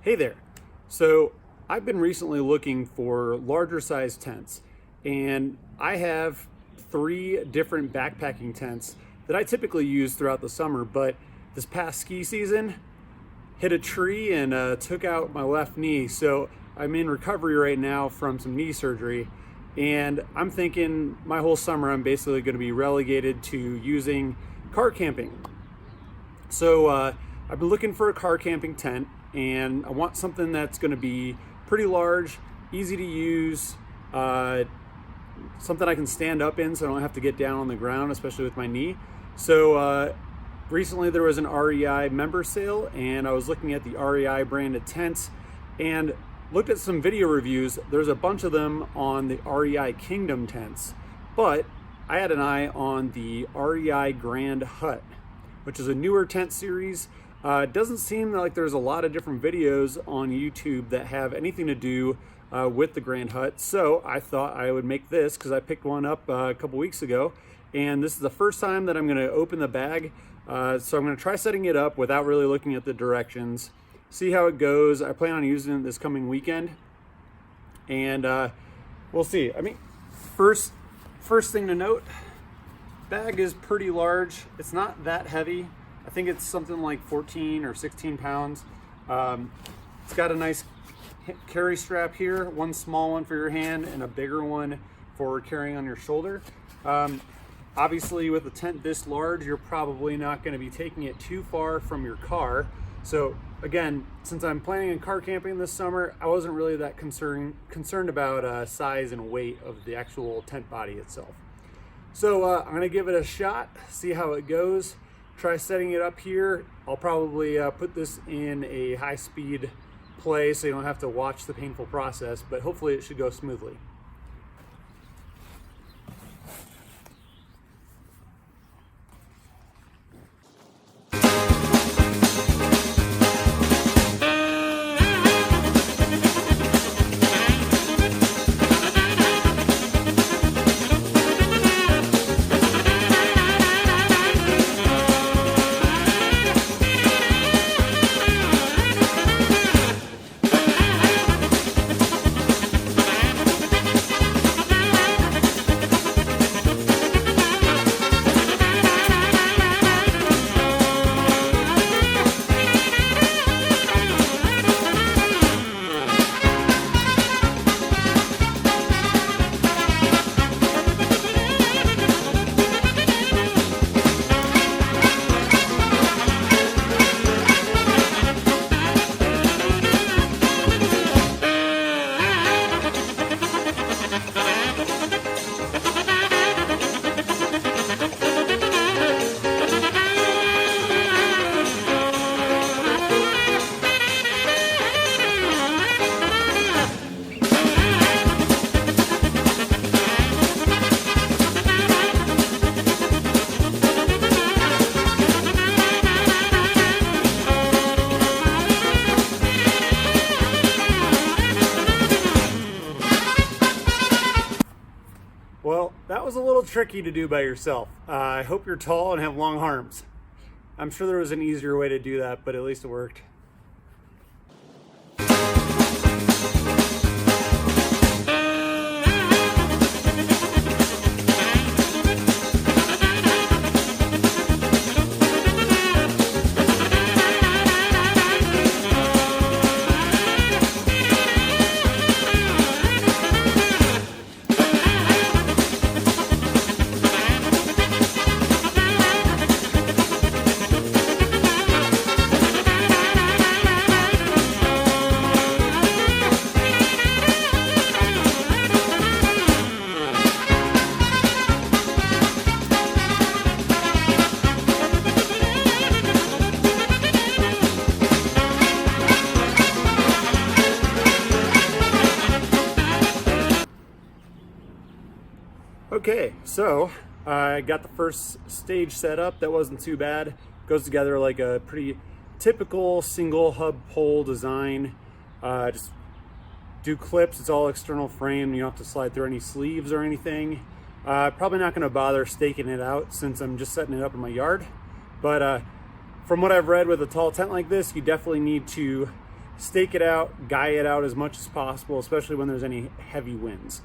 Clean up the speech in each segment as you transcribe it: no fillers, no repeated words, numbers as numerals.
Hey there. So I've been recently looking for larger size tents, and I have 3 different backpacking tents that I typically use throughout the summer, but this past ski season hit a tree and took out my left knee. So I'm in recovery right now from some knee surgery, and I'm thinking my whole summer I'm basically going to be relegated to using car camping. So I've been looking for a car camping tent, and I want something that's going to be pretty large, easy to use, something I can stand up in so I don't have to get down on the ground, especially with my knee. So recently there was an REI member sale, and I was looking at the REI branded tents and looked at some video reviews. There's a bunch of them on the REI Kingdom tents, but I had an eye on the REI Grand Hut, which is a newer tent series. It doesn't seem like there's a lot of different videos on YouTube that have anything to do with the Grand Hut. So I thought I would make this because I picked one up a couple weeks ago. And this is the first time that I'm going to open the bag. So I'm going to try setting it up without really looking at the directions. See how it goes. I plan on using it this coming weekend. And we'll see. I mean, first thing to note, bag is pretty large. It's not that heavy. I think it's something like 14 or 16 pounds. It's got a nice carry strap here, one small one for your hand and a bigger one for carrying on your shoulder. Obviously with a tent this large, you're probably not going to be taking it too far from your car. So again, since I'm planning on car camping this summer, I wasn't really that concerned about size and weight of the actual tent body itself. So I'm going to give it a shot, see how it goes. Try setting it up here. I'll probably put this in a high-speed play so you don't have to watch the painful process, but hopefully it should go smoothly. Well, that was a little tricky to do by yourself. I hope you're tall and have long arms. I'm sure there was an easier way to do that, but at least it worked. Okay, so I got the first stage set up. That wasn't too bad. Goes together like a pretty typical single hub pole design. Just do clips. It's all external frame. You don't have to slide through any sleeves or anything. Probably not going to bother staking it out since I'm just setting it up in my yard. But from what I've read with a tall tent like this, you definitely need to stake it out, guy it out as much as possible, especially when there's any heavy winds.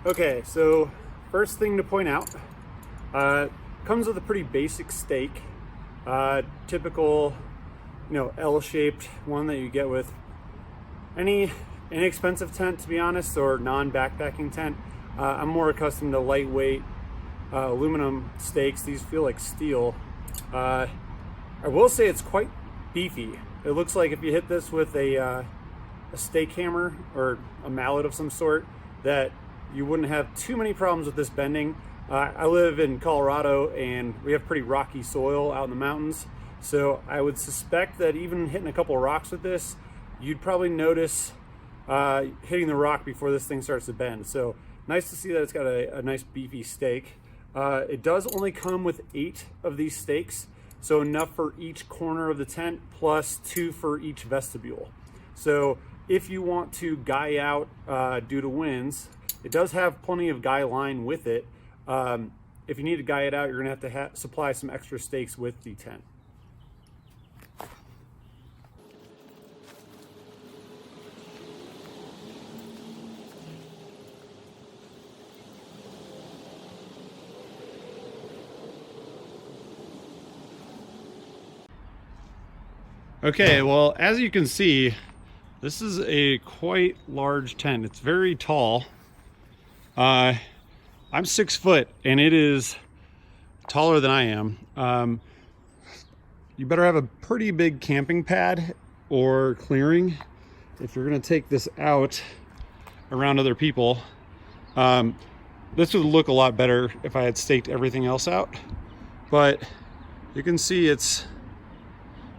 Okay, so first thing to point out, comes with a pretty basic stake, typical, L-shaped one that you get with any inexpensive tent, to be honest, or non-backpacking tent. I'm more accustomed to lightweight aluminum stakes. These feel like steel. I will say it's quite beefy. It looks like if you hit this with a stake hammer or a mallet of some sort, that you wouldn't have too many problems with this bending. I live in Colorado and we have pretty rocky soil out in the mountains. So I would suspect that even hitting a couple of rocks with this, you'd probably notice hitting the rock before this thing starts to bend. So nice to see that it's got a nice beefy stake. It does only come with 8 of these stakes. So enough for each corner of the tent plus 2 for each vestibule. So if you want to guy out due to winds, it does have plenty of guy line with it. If you need to guy it out, you're gonna have to supply some extra stakes with the tent. Okay, well, as you can see, this is a quite large tent. It's very tall. I'm 6 foot and it is taller than I am. You better have a pretty big camping pad or clearing if you're gonna take this out around other people. This would look a lot better if I had staked everything else out, but you can see it's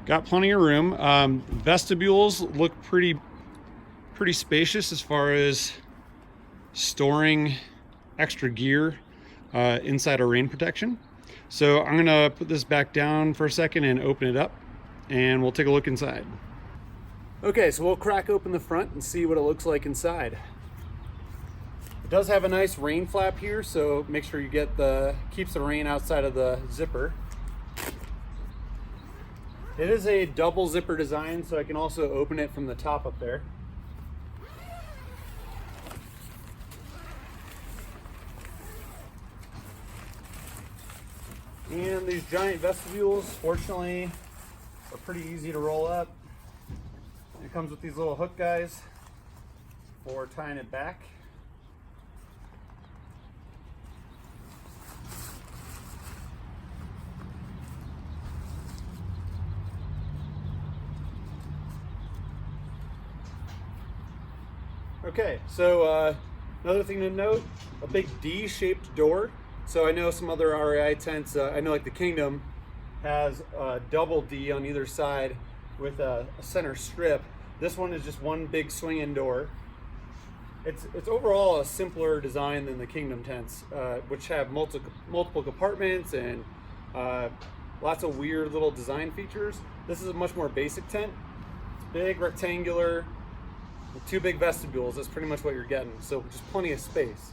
got plenty of room. Vestibules look pretty spacious as far as storing extra gear inside a rain protection. So I'm gonna put this back down for a second and open it up and we'll take a look inside. Okay, so we'll crack open the front and see what it looks like inside. It does have a nice rain flap here, so make sure you get keeps the rain outside of the zipper. It is a double zipper design, so I can also open it from the top up there. And these giant vestibules, fortunately, are pretty easy to roll up. It comes with these little hook guys for tying it back. Okay, so another thing to note, a big D-shaped door. So I know some other REI tents, I know like the Kingdom has a double D on either side with a center strip. This one is just one big swing-in door. It's overall a simpler design than the Kingdom tents, which have multiple compartments and lots of weird little design features. This is a much more basic tent. It's big, rectangular, with 2 big vestibules. That's pretty much what you're getting. So just plenty of space.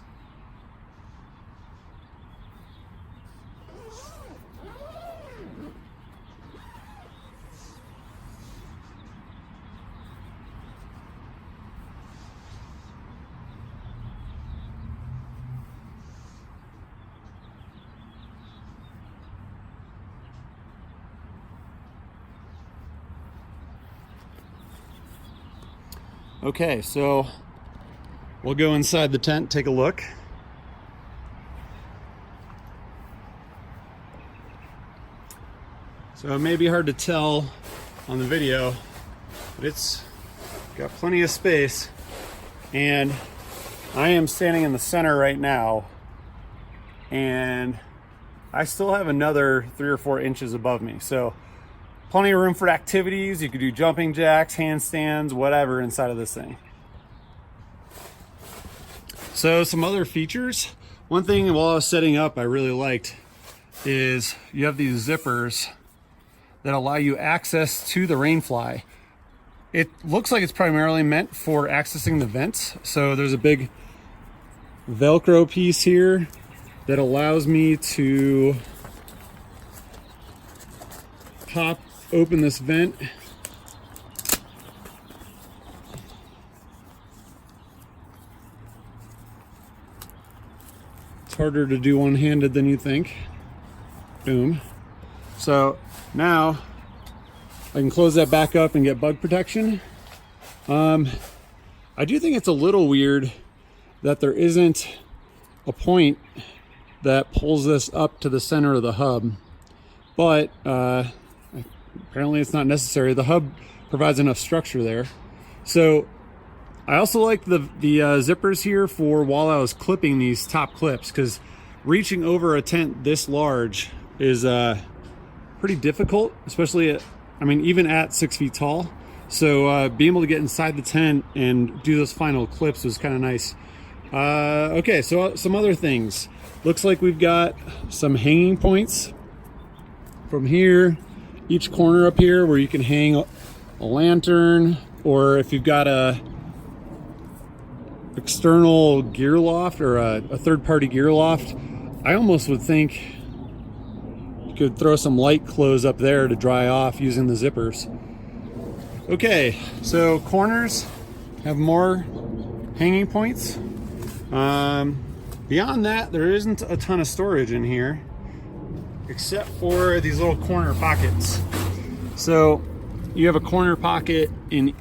Okay, so we'll go inside the tent, take a look. So it may be hard to tell on the video, but it's got plenty of space, and I am standing in the center right now, and I still have another 3 or 4 inches above me. So plenty of room for activities. You could do jumping jacks, handstands, whatever inside of this thing. So some other features. One thing while I was setting up I really liked is you have these zippers that allow you access to the rainfly. It looks like it's primarily meant for accessing the vents. So there's a big Velcro piece here that allows me to pop open this vent. It's harder to do one-handed than you think. Boom. So now I can close that back up and get bug protection. I do think it's a little weird that there isn't a point that pulls this up to the center of the hub, but apparently it's not necessary. The hub provides enough structure there. So I also like the zippers here for while I was clipping these top clips, because reaching over a tent this large is pretty difficult, especially at, I mean, even at 6 feet tall. So being able to get inside the tent and do those final clips was kind of nice. Okay, so some other things. Looks like we've got some hanging points from here, each corner up here, where you can hang a lantern, or if you've got a external gear loft or a third-party gear loft, I almost would think you could throw some light clothes up there to dry off using the zippers. Okay, so corners have more hanging points. Beyond that, there isn't a ton of storage in here, except for these little corner pockets. So you have a corner pocket in,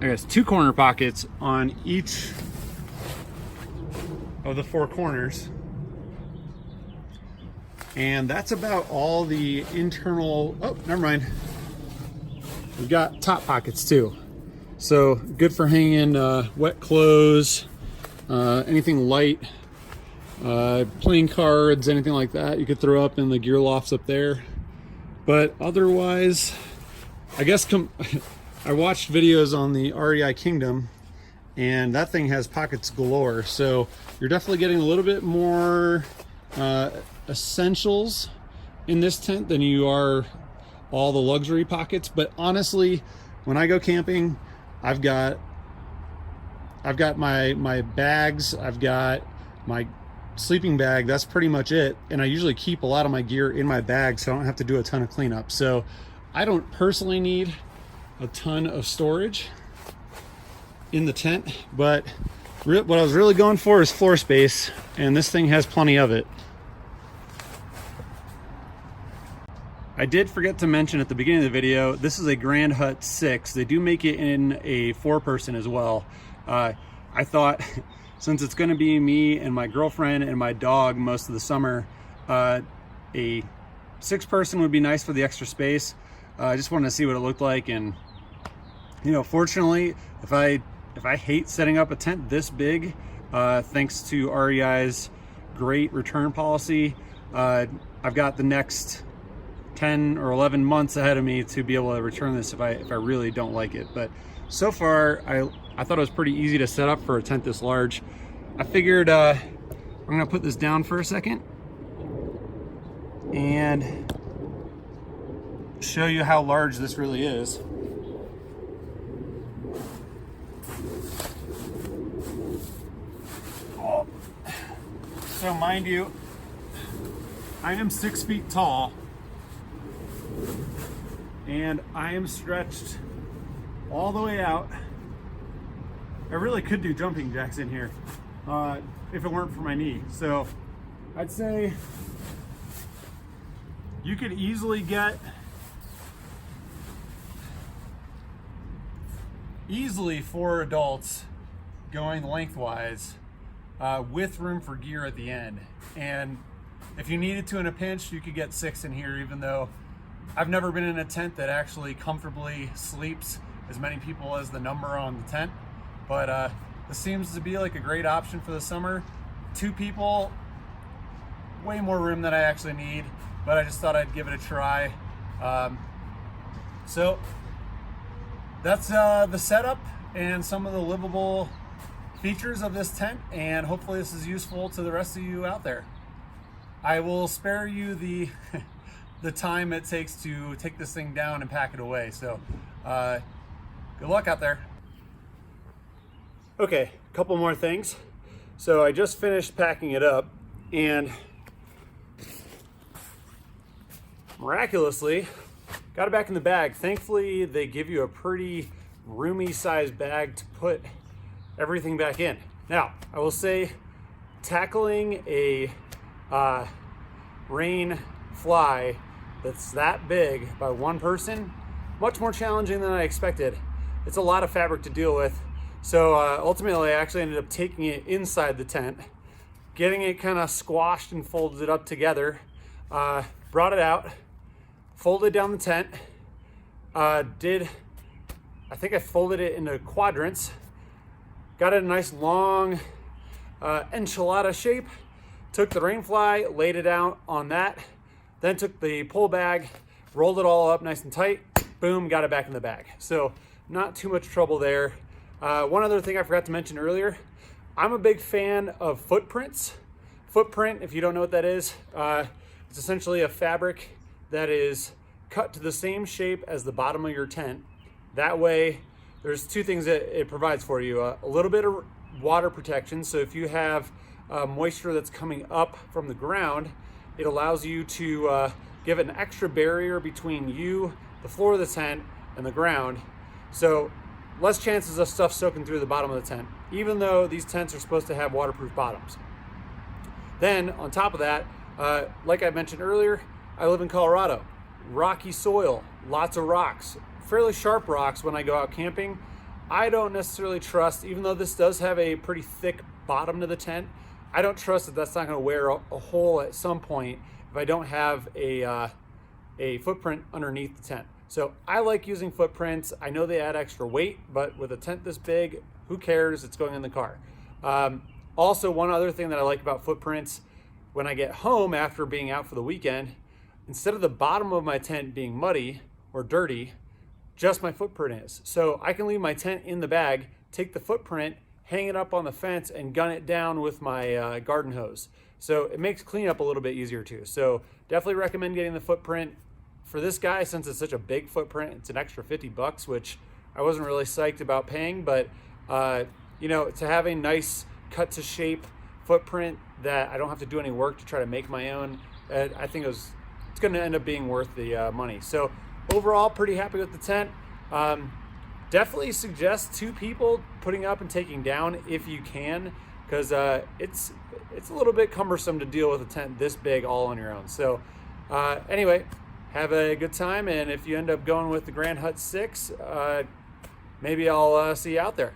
I guess, 2 corner pockets on each of the 4 corners. And that's about all the internal, oh, never mind. We've got top pockets too. So good for hanging wet clothes, anything light, playing cards, anything like that you could throw up in the gear lofts up there. But otherwise, I guess I watched videos on the REI Kingdom, and that thing has pockets galore. So you're definitely getting a little bit more essentials in this tent than you are all the luxury pockets. But honestly, when I go camping, I've got my bags, I've got my sleeping bag, that's pretty much it. And I usually keep a lot of my gear in my bag, so I don't have to do a ton of cleanup. So I don't personally need a ton of storage in the tent, but what I was really going for is floor space, and this thing has plenty of it. I did forget to mention at the beginning of the video, this is a Grand Hut 6. They do make it in a 4-person as well. I thought, since it's gonna be me and my girlfriend and my dog most of the summer, a 6-person would be nice for the extra space. I just wanted to see what it looked like, and you know, fortunately, if I hate setting up a tent this big, thanks to REI's great return policy, I've got the next 10 or 11 months ahead of me to be able to return this if I really don't like it. But so far, I thought it was pretty easy to set up for a tent this large. I figured I'm gonna put this down for a second and show you how large this really is. Oh. So mind you, I am 6 feet tall, and I am stretched all the way out. I really could do jumping jacks in here if it weren't for my knee. So I'd say you could easily get easily 4 adults going lengthwise with room for gear at the end. And if you needed to in a pinch, you could get 6 in here, even though I've never been in a tent that actually comfortably sleeps as many people as the number on the tent. But this seems to be like a great option for the summer. 2 people, way more room than I actually need, but I just thought I'd give it a try. So that's the setup and some of the livable features of this tent, and hopefully this is useful to the rest of you out there. I will spare you the the time it takes to take this thing down and pack it away. So good luck out there. Okay, a couple more things. So I just finished packing it up, and miraculously got it back in the bag. Thankfully, they give you a pretty roomy sized bag to put everything back in. Now, I will say, tackling a rainfly that's that big by one person, much more challenging than I expected. It's a lot of fabric to deal with. So ultimately, I actually ended up taking it inside the tent, getting it kind of squashed and folded up together, brought it out, folded down the tent, I think I folded it into quadrants, got it a nice long enchilada shape, took the rainfly, laid it out on that, then took the pull bag, rolled it all up nice and tight, boom, got it back in the bag. So not too much trouble there. One other thing I forgot to mention earlier, I'm a big fan of footprints. Footprint, if you don't know what that is, it's essentially a fabric that is cut to the same shape as the bottom of your tent. That way, there's 2 things that it provides for you. A little bit of water protection, so if you have moisture that's coming up from the ground, it allows you to give it an extra barrier between you, the floor of the tent, and the ground. So less chances of stuff soaking through the bottom of the tent, even though these tents are supposed to have waterproof bottoms. Then on top of that, like I mentioned earlier, I live in Colorado. Rocky soil, lots of rocks, fairly sharp rocks when I go out camping. I don't necessarily trust, even though this does have a pretty thick bottom to the tent, I don't trust that that's not going to wear a hole at some point if I don't have a footprint underneath the tent. So I like using footprints. I know they add extra weight, but with a tent this big, who cares? It's going in the car. Also, one other thing that I like about footprints, when I get home after being out for the weekend, instead of the bottom of my tent being muddy or dirty, just my footprint is. So I can leave my tent in the bag, take the footprint, hang it up on the fence, and gun it down with my garden hose. So it makes cleanup a little bit easier too. So definitely recommend getting the footprint. For this guy, since it's such a big footprint, it's an extra $50, which I wasn't really psyched about paying, but you know, to have a nice cut to shape footprint that I don't have to do any work to try to make my own, I think it's going to end up being worth the money. So overall, pretty happy with the tent. Definitely suggest 2 people putting up and taking down if you can, because it's a little bit cumbersome to deal with a tent this big all on your own. So anyway, have a good time, and if you end up going with the Grand Hut 6, maybe I'll see you out there.